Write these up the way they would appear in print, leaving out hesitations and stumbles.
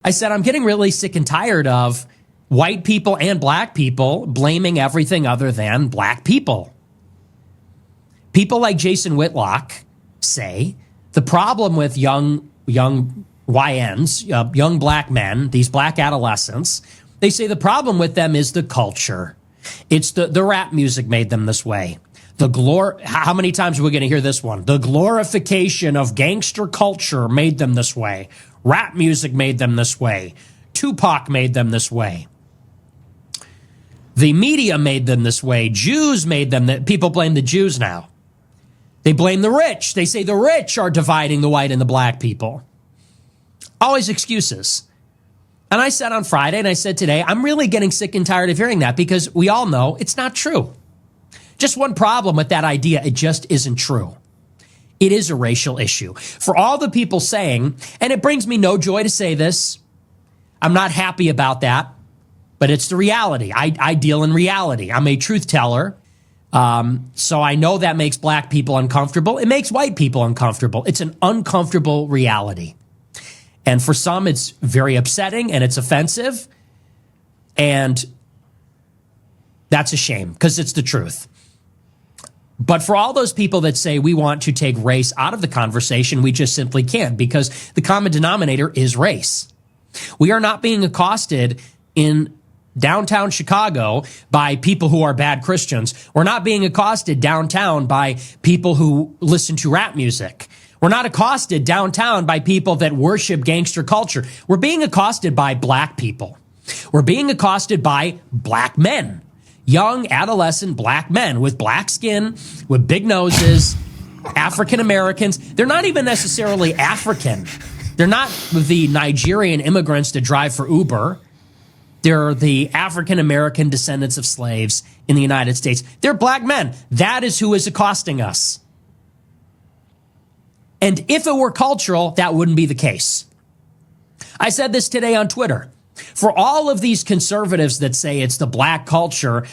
I said, I'm getting really sick and tired of white people and black people blaming everything other than black people. People like Jason Whitlock say the problem with young YNs, young black men, these black adolescents, they say the problem with them is the culture. It's the rap music made them this way. How many times are we going to hear this one? The glorification of gangster culture made them this way. Rap music made them this way. Tupac made them this way. The media made them this way. Jews made them that. People blame the Jews now. They blame the rich. They say the rich are dividing the white and the black people. Always excuses. And I said on Friday, and I said today, I'm really getting sick and tired of hearing that because we all know it's not true. Just one problem with that idea, it just isn't true. It is a racial issue. For all the people saying, and it brings me no joy to say this, I'm not happy about that, but it's the reality. I deal in reality. I'm a truth teller. So I know that makes black people uncomfortable. It makes white people uncomfortable. It's an uncomfortable reality. And for some, it's very upsetting and it's offensive. And that's a shame because it's the truth. But for all those people that say we want to take race out of the conversation, we just simply can't because the common denominator is race. We are not being accosted in downtown Chicago by people who are bad Christians. We're not being accosted downtown by people who listen to rap music. We're not accosted downtown by people that worship gangster culture. We're being accosted by black people. We're being accosted by black men. Young, adolescent black men with black skin, with big noses, African Americans. They're not even necessarily African. They're not the Nigerian immigrants that drive for Uber. They're the African American descendants of slaves in the United States. They're black men. That is who is accosting us. And if it were cultural, that wouldn't be the case. I said this today on Twitter. For all of these conservatives that say it's the black culture,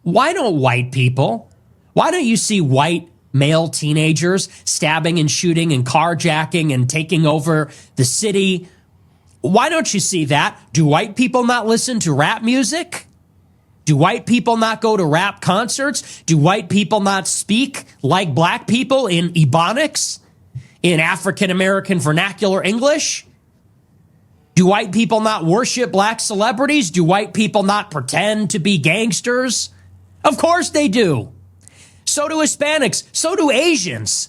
why don't white people, why don't you see white male teenagers stabbing and shooting and carjacking and taking over the city? Why don't you see that? Do white people not listen to rap music? Do white people not go to rap concerts? Do white people not speak like black people in Ebonics, in African American vernacular English? Do white people not worship black celebrities? Do white people not pretend to be gangsters? Of course they do. So do Hispanics. So do Asians.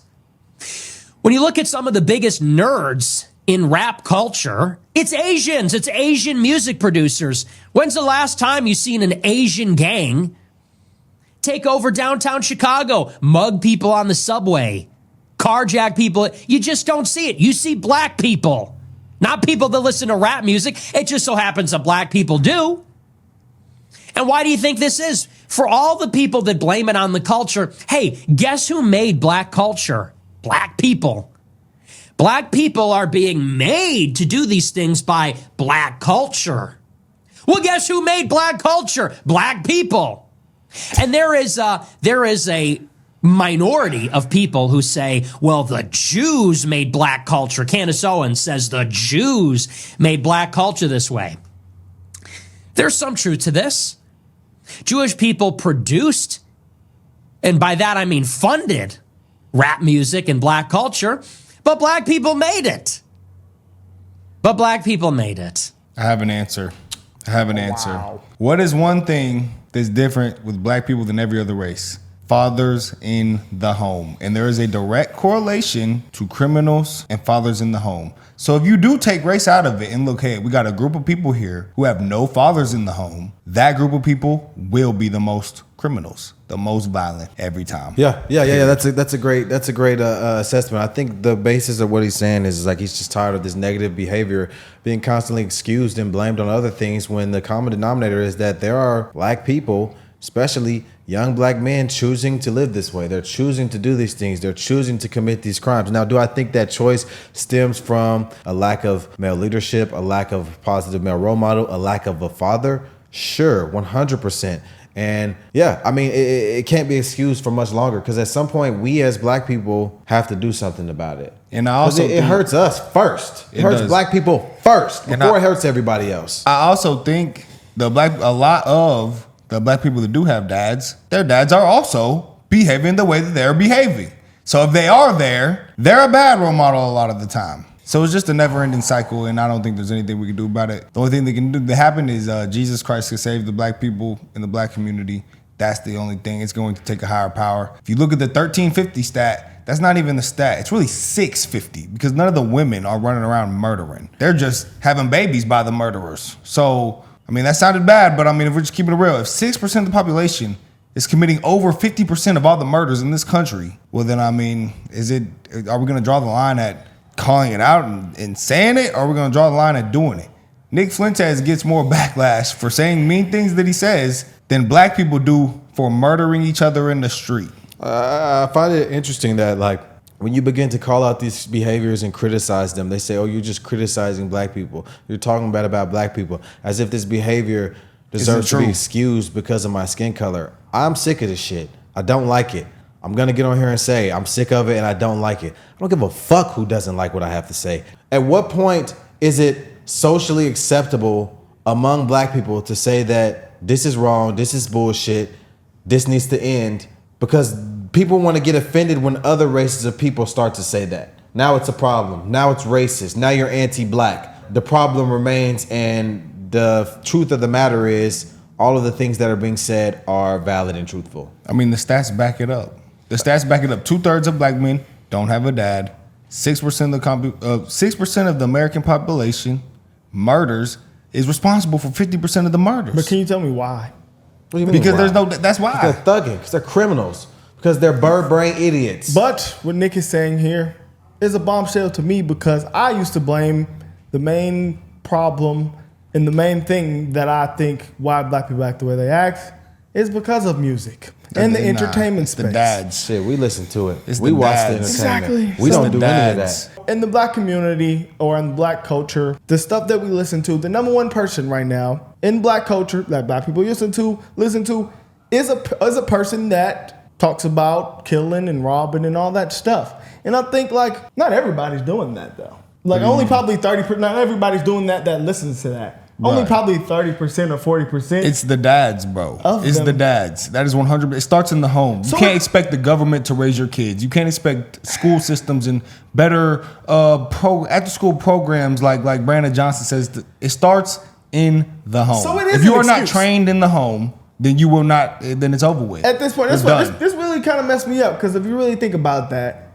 When you look at some of the biggest nerds in rap culture, it's Asians. It's Asian music producers. When's the last time you've seen an Asian gang take over downtown Chicago, mug people on the subway, carjack people? You just don't see it. You see black people. Not people that listen to rap music. It just so happens that black people do. And why do you think this is? For all the people that blame it on the culture, hey, guess who made black culture? Black people. Black people are being made to do these things by black culture. Well, guess who made black culture? Black people. And there is a minority of people who say, well, the Jews made black culture. Candace Owens says the Jews made black culture this way. There's some truth to this. Jewish people produced, and by that I mean funded, rap music and black culture, but black people made it. But black people made it. I have an answer. Wow. What is one thing that's different with black people than every other race? Fathers in the home. And there is a direct correlation to criminals and fathers in the home. So if you do take race out of it and look, hey, we got a group of people here who have no fathers in the home, that group of people will be the most criminals, the most violent every time. Yeah. That's a great assessment. I think the basis of what he's saying is like he's just tired of this negative behavior being constantly excused and blamed on other things when the common denominator is that there are black people, especially young black men, choosing to live this way. They're choosing to do these things. They're choosing to commit these crimes. Now, do I think that choice stems from a lack of male leadership, a lack of positive male role model, a lack of a father? Sure, 100%. And yeah, I mean, it can't be excused for much longer because at some point we as black people have to do something about it. And I also it hurts us first. It hurts black people first before it hurts everybody else. I also think a lot of the black people that do have dads, their dads are also behaving the way that they're behaving. So if they are there, they're a bad role model a lot of the time. So it's just a never-ending cycle, and I don't think there's anything we can do about it. The only thing that happen is Jesus Christ can save the black people in the black community. That's the only thing. It's going to take a higher power. If you look at the 1350 stat, that's not even the stat. It's really 650 because none of the women are running around murdering. They're just having babies by the murderers. So, I mean, that sounded bad, but I mean, if we're just keeping it real, if 6% of the population is committing over 50% of all the murders in this country, well then, I mean, are we going to draw the line at calling it out and saying it, or are we going to draw the line at doing it? Nick Fuentes gets more backlash for saying mean things that he says than black people do for murdering each other in the street. I find it interesting that, like, when you begin to call out these behaviors and criticize them, they say, oh, you're just criticizing black people. You're talking bad about black people, as if this behavior deserves to be excused because of my skin color. I'm sick of this shit. I don't like it. I'm going to get on here and say I'm sick of it and I don't like it. I don't give a fuck who doesn't like what I have to say. At what point is it socially acceptable among black people to say that this is wrong, this is bullshit, this needs to end? Because people want to get offended when other races of people start to say that. Now it's a problem. Now it's racist. Now you're anti-black. The problem remains, and the truth of the matter is all of the things that are being said are valid and truthful. I mean, the stats back it up. The stats back it up. 2/3 of black men don't have a dad. 6% of the American population murders is responsible for 50% of the murders. But can you tell me why? What do you mean? Because why? there's no. That's why. They're thugging. Because they're criminals. Because they're bird brain idiots. But what Nick is saying here is a bombshell to me, because I used to blame the main problem and the main thing that I think why black people act the way they act is because of music and the entertainment space. The dads. Shit, we listen to it. It's we the watch dads. the entertainment. Exactly. We So don't do any of that. In the black community or in black culture, the stuff that we listen to, the number one person right now in black culture that black people listen to is a person that talks about killing and robbing and all that stuff. And I think, like, not everybody's doing that though. Like only probably 30%, not everybody's doing that listens to that. Right. Only probably 30% or 40%. It's the dads, bro. It's the dads. That is 100%. It starts in the home. You can't expect the government to raise your kids. You can't expect school systems and better after-school programs like Brandon Johnson says. It starts in the home. So it is if you an are not excuse. trained in the home, then you will not. Then it's over with. At this point, this really kind of messed me up, because if you really think about that,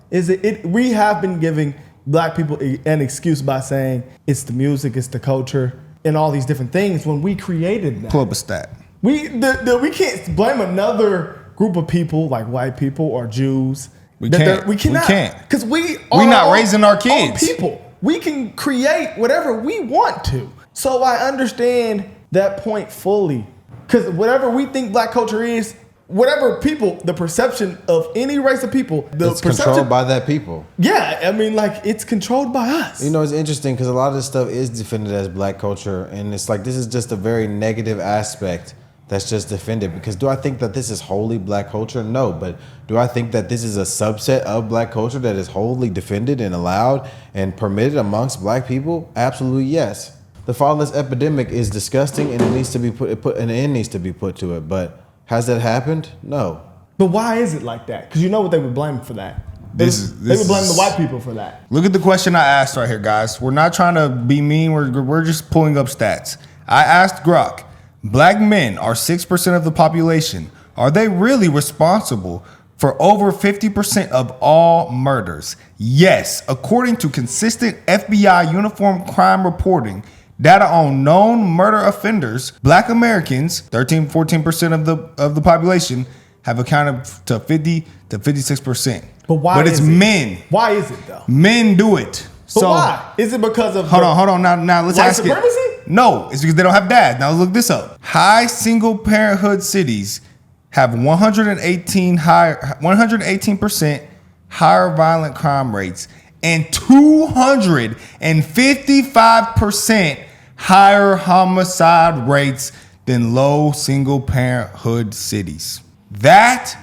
we have been giving black people an excuse by saying it's the music, it's the culture, and all these different things when we created that. Pull up a stat. We can't blame another group of people like white people or Jews. We can't. We cannot. We can't. Because we're not raising our kids. People. We can create whatever we want to. So I understand that point fully. Because whatever we think black culture is, whatever people, the perception of any race of people, It's controlled by that people. Yeah, I mean, like, it's controlled by us. You know, it's interesting because a lot of this stuff is defended as black culture, and it's like this is just a very negative aspect that's just defended. Because do I think that this is wholly black culture? No, but do I think that this is a subset of black culture that is wholly defended and allowed and permitted amongst black people? Absolutely yes. The fatherless epidemic is disgusting, and it needs to be an end needs to be put to it. But has that happened? No. But why is it like that? Because you know what they would blame for that. They would blame the white people for that. Look at the question I asked right here, guys. We're not trying to be mean. We're just pulling up stats. I asked Grok, black men are 6% of the population. Are they really responsible for over 50% of all murders? Yes. According to consistent FBI uniform crime reporting, data on known murder offenders, black Americans, 14% of the population, have accounted to 50 to 56%. But why? But it's men. Why is it though? Men do it. But why? Is it because of Hold on. Now let's white ask supremacy? it. No, it's because they don't have dads. Now look this up. High single parenthood cities have 118% higher violent crime rates and 255% higher homicide rates than low single parenthood cities. That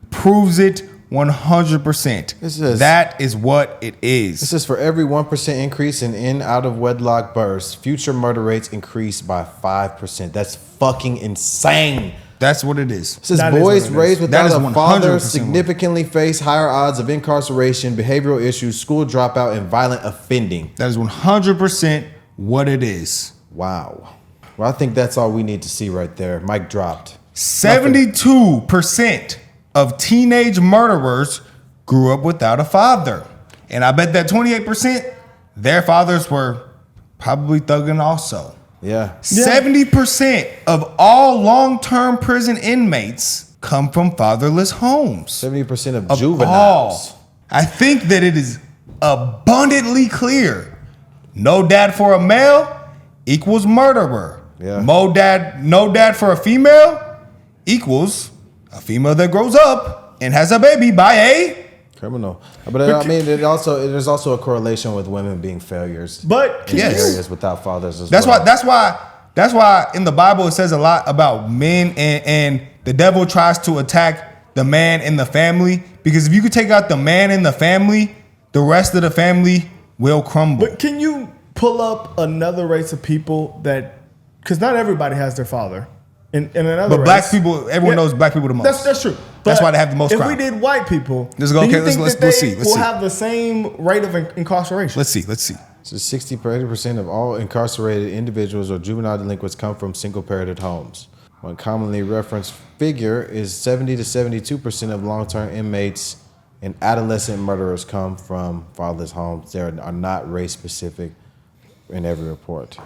proves it 100%. That is what it is. This is for every 1% increase in out of wedlock births, future murder rates increase by 5%. That's fucking insane. That's what it is. It says boys raised without a father 100% significantly face higher odds of incarceration, behavioral issues, school dropout, and violent offending. That is 100% what it is. Wow. Well, I think that's all we need to see right there. Mic dropped. 72% of teenage murderers grew up without a father. And I bet that 28%, their fathers were probably thugging also. Yeah. 70% of all long-term prison inmates come from fatherless homes. 70% of juveniles. I think that it is abundantly clear. No dad for a male equals murderer. Yeah. No dad for a female equals a female that grows up and has a baby by a criminal. But I mean, there's also a correlation with women being failures. But in areas without fathers as that's well. That's why in the Bible it says a lot about men and the devil tries to attack the man in the family, because if you could take out the man in the family, the rest of the family will crumble. But can you pull up another race of people that, because not everybody has their father. In another but race, black people, everyone knows black people the most. That's true. That's why they have the most crime. If we did white people, let's go. Okay, let's see. We'll have the same rate of incarceration. Let's see. So 60% of all incarcerated individuals or juvenile delinquents come from single-parented homes. One commonly referenced figure is 70 to 72% of long-term inmates and adolescent murderers come from fatherless homes. They are not race-specific in every report.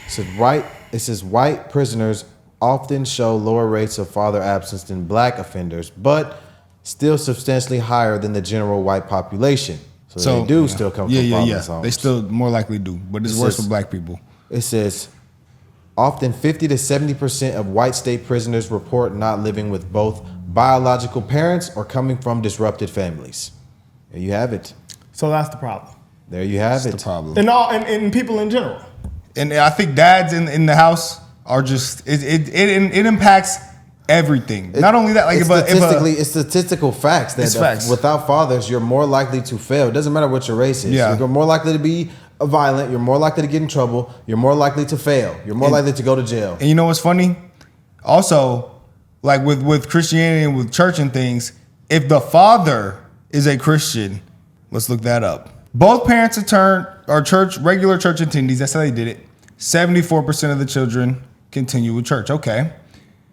It says white prisoners often show lower rates of father absence than black offenders, but still substantially higher than the general white population. So they do still come from fatherless homes. They still more likely do, but it's worse for black people. It says often 50 to 70% of white state prisoners report not living with both biological parents or coming from disrupted families. There you have it. So that's the problem. There you have it. That's the problem. And people in general. And I think dads in the house are just it impacts everything. Not only that, like it's statistical facts that facts. Without fathers, you're more likely to fail. It doesn't matter what your race is. Yeah. You're more likely to be violent. You're more likely to get in trouble. You're more likely to fail. You're more likely to go to jail. And you know what's funny? Also, like with Christianity and with church and things, if the father is a Christian, let's look that up. Both parents are regular church attendees. That's how they did it. 74% of the children continue with church. Okay.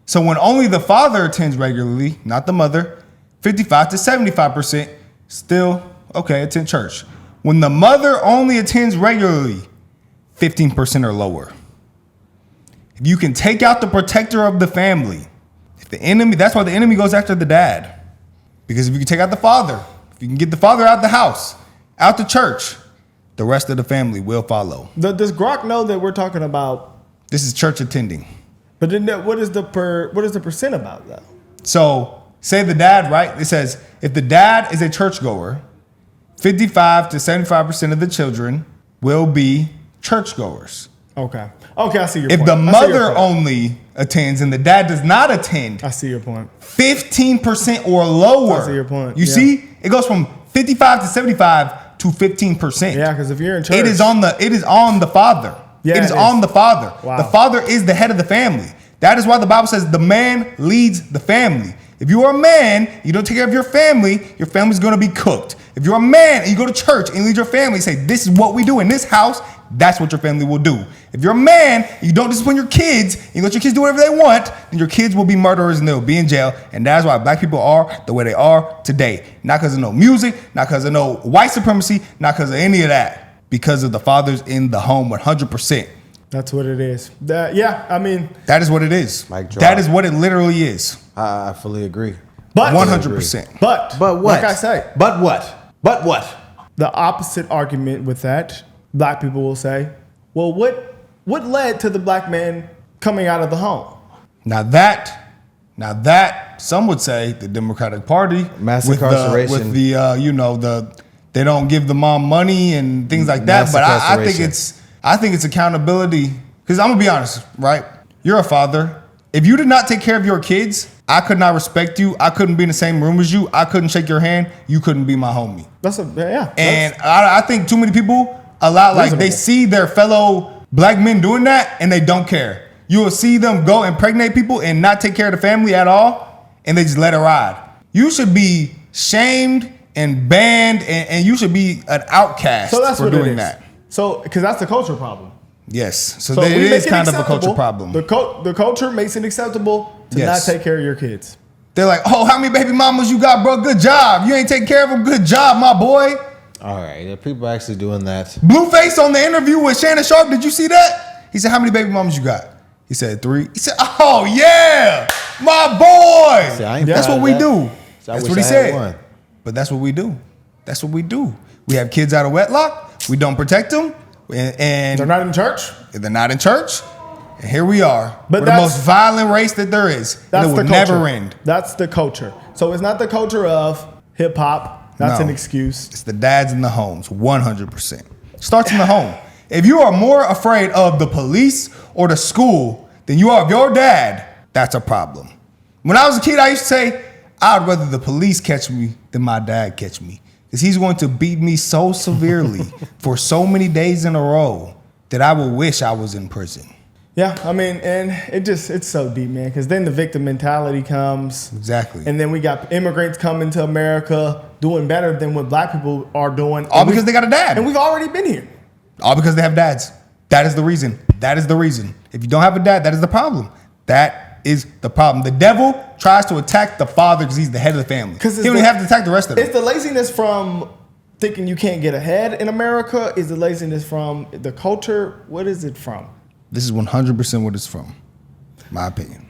So when only the father attends regularly, not the mother, 55 to 75% still, okay, attend church. When the mother only attends regularly, 15% or lower. If you can take out the protector of the family, that's why the enemy goes after the dad. Because if you can take out the father, if you can get the father out the house, out the church, the rest of the family will follow. Does Grok know that we're talking about? This is church attending. But then what is the percent about that? So say the dad, right? It says if the dad is a churchgoer, 55 to 75% of the children will be churchgoers. Okay, I see your point. If the mother only attends and the dad does not attend, I see your point. 15% or lower. I see your point. You see, it goes from 55 to 75 to 15%. Yeah, because if you're in church, it is on the father. Yeah, it is on the father. Wow. The father is the head of the family. That is why the Bible says the man leads the family. If you are a man, you don't take care of your family's going to be cooked. If you're a man and you go to church and you lead your family, say, this is what we do in this house, that's what your family will do. If you're a man and you don't discipline your kids and you let your kids do whatever they want, then your kids will be murderers and they'll be in jail. And that's why black people are the way they are today. Not because of no music, not because of no white supremacy, not because of any of that. Because of the fathers in the home 100%. That's what it is. That is what it is. That is what it literally is. I fully agree. But 100%. But what? Like I say. But what? The opposite argument with that, black people will say, well, what led to the black man coming out of the home? Now that some would say the Democratic Party mass incarceration with the they don't give the mom money and things like that. But I think it's accountability. Because I'm gonna be honest, right? You're a father. If you did not take care of your kids, I could not respect you. I couldn't be in the same room as you. I couldn't shake your hand. You couldn't be my homie. And I think too many people they see their fellow black men doing that and they don't care. You will see them go impregnate people and not take care of the family at all, and they just let it ride. You should be shamed and banned, and you should be an outcast for doing that. So, because that's the culture problem. Yes. So it is kind of a culture problem. The culture makes it acceptable to not take care of your kids. They're like, oh, how many baby mamas you got, bro? Good job. You ain't taking care of them. Good job, my boy. All right. There are people actually doing that. Blueface on the interview with Shannon Sharp. Did you see that? He said, how many baby mamas you got? He said 3. He said, oh, yeah, my boy. See, that's what we do. That's what he said. But that's what we do. That's what we do. We have kids out of wedlock. We don't protect them. And they're not in church. They're not in church. And here we are. But we're the most violent race that there is. And it will never end. That's the culture. So it's not the culture of hip hop. That's an excuse. It's the dads in the homes, 100%. Starts in the home. If you are more afraid of the police or the school than you are of your dad, that's a problem. When I was a kid, I used to say, I'd rather the police catch me than my dad catch me. Because he's going to beat me so severely for so many days in a row that I will wish I was in prison. Yeah, I mean, and it's so deep, man, because then the victim mentality comes. Exactly. And then we got immigrants coming to America doing better than what black people are doing. All because they got a dad. And we've already been here. All because they have dads. That is the reason. That is the reason. If you don't have a dad, that is the problem. That is the problem. The devil tries to attack the father because he's the head of the family. He don't even have to attack the rest of them. It's the laziness from thinking you can't get ahead in America. Is the laziness from the culture? What is it from? This is 100% what it's from, my opinion.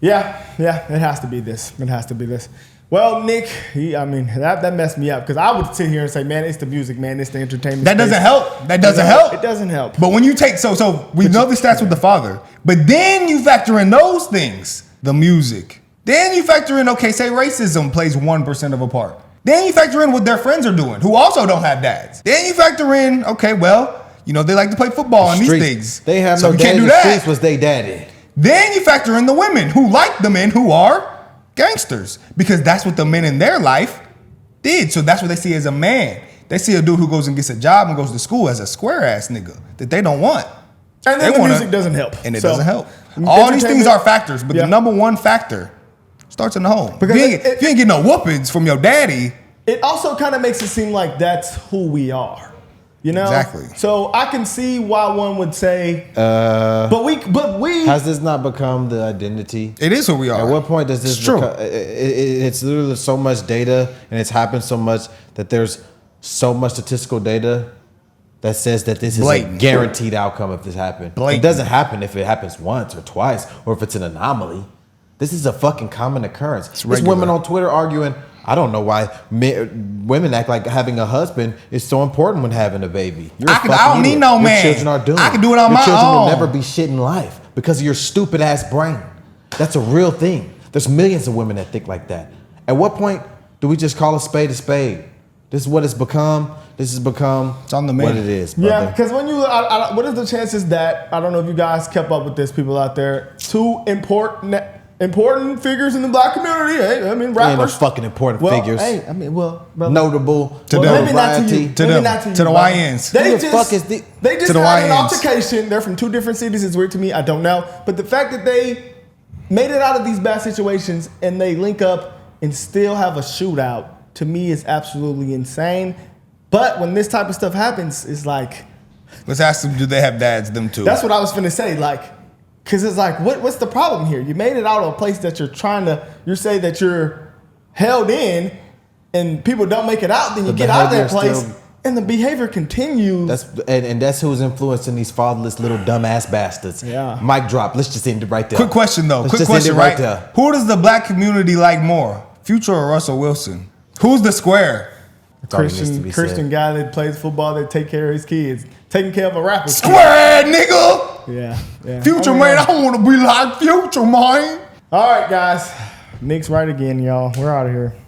Yeah, it has to be this. It has to be this. Well, Nick, that messed me up because I would sit here and say, man, it's the music, man, it's the entertainment. That doesn't help. That doesn't help. It doesn't help. But when you take, so we know the stats with the father, but then you factor in those things, the music. Then you factor in, okay, say racism plays 1% of a part. Then you factor in what their friends are doing, who also don't have dads. Then you factor in, okay, well, they like to play football on these things. They have so no daddy. The streets was they daddy. Then you factor in the women who like the men who are gangsters because that's what the men in their life did. So that's what they see as a man. They see a dude who goes and gets a job and goes to school as a square ass nigga that they don't want. And then the music doesn't help. And it doesn't help. All these things are factors, but the number one factor starts in the home. Because if you ain't getting no whoopings from your daddy. It also kind of makes it seem like that's who we are. Exactly. So I can see why one would say, but we has this not become the identity? It is who we are. At what point does this become? It's literally so much data, and it's happened so much that there's so much statistical data that says that this is a guaranteed outcome if this happened. It doesn't happen if it happens once or twice, or if it's an anomaly. This is a fucking common occurrence. There's women on Twitter arguing. I don't know why women act like having a husband is so important when having a baby. I don't need no man. Your children are doomed. I can do it on my own. Your children will never be shit in life because of your stupid ass brain. That's a real thing. There's millions of women that think like that. At what point do we just call a spade a spade? This is what it's become. This has become it's on the man. What it is, brother. Yeah, because when what is the chances that, I don't know if you guys kept up with this, people out there, two important figures in the black community. Hey, I mean, rappers. Ain't no fucking important figures. Hey, I mean, notable to them. Maybe not to you. To them. To the YNs. They just had an altercation. They're from two different cities. It's weird to me. I don't know. But the fact that they made it out of these bad situations and they link up and still have a shootout, to me, is absolutely insane. But when this type of stuff happens, it's like, let's ask them, do they have dads? Them too. That's what I was finna say. Like, because it's like, what's the problem here? You made it out of a place that you say that you're held in, and people don't make it out, then you get out of that place, and the behavior continues. That's who's influencing these fatherless little dumbass bastards. Yeah. Mic drop. Let's just end it right there. Quick question, though. Quick question, right there. Who does the black community like more, Future or Russell Wilson? Who's the square? Christian guy that plays football, that take care of his kids. Taking care of a rapper. Square, nigga! Yeah. Future, man, I want to be like Future, man. All right, guys. Nick's right again, y'all. We're out of here.